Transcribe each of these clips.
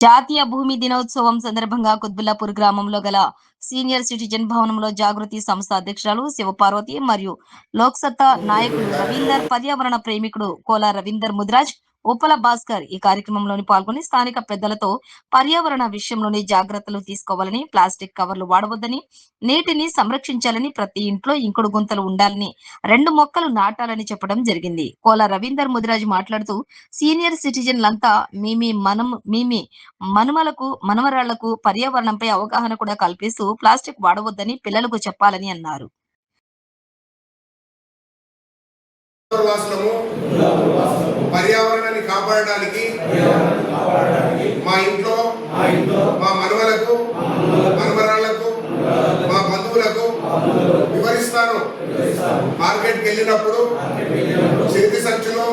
జాతీయ భూమి దినోత్సవం సందర్భంగా కుత్బుల్లాపూర్ గ్రామంలో గల సీనియర్ సిటిజన్ భవనంలో జాగృతి సంస్థ అధ్యక్షురాలు శివపార్వతి మరియు లోక్సత్తా నాయకులు రవీందర్, పర్యావరణ ప్రేమికుడు కోల రవీందర్ ముద్రాజ్, ఉప్పల భాస్కర్ ఈ కార్యక్రమంలోని పాల్గొని స్థానిక పెద్దలతో పర్యావరణ విషయంలోని జాగ్రత్తలు తీసుకోవాలని, ప్లాస్టిక్ కవర్లు వాడవద్దని, నీటిని సంరక్షించాలని, ప్రతి ఇంట్లో ఇంకుడు గుంతలు ఉండాలని, 2 మొక్కలు నాటాలని చెప్పడం జరిగింది. కోల రవీందర్ ముదిరాజ్ మాట్లాడుతూ సీనియర్ సిటిజన్లంతా మీ మనుమలకు, మనవరాళ్లకు పర్యావరణంపై అవగాహన కూడా కల్పిస్తూ ప్లాస్టిక్ వాడవద్దని పిల్లలకు చెప్పాలని అన్నారు. పర్యావరణాన్ని కాపాడడానికి మా ఇంట్లో మా మనవలకు, మనవరాళ్లకు, మా బంధువులకు వివరిస్తాను. మార్కెట్కి వెళ్ళినప్పుడు చేతి సంచులో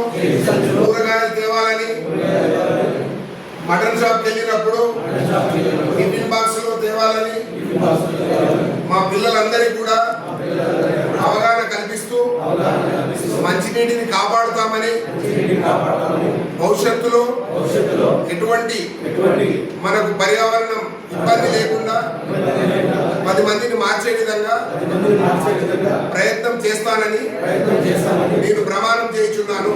కూరగాయలు తేవాలని, మటన్ షాప్కి వెళ్ళినప్పుడు టిఫిన్ బాక్సులు తేవాలని మా పిల్లలందరికీ కూడా అవగాహన కల్పిస్తూ మంచినీటిని కాపాడుతామని, భవిష్యత్తులో ఎటువంటి మనకు పర్యావరణం ఇబ్బంది లేకుండా 10 మందిని మార్చే విధంగా ప్రయత్నం చేస్తానని నేను ప్రమాణం చేయుచున్నాను.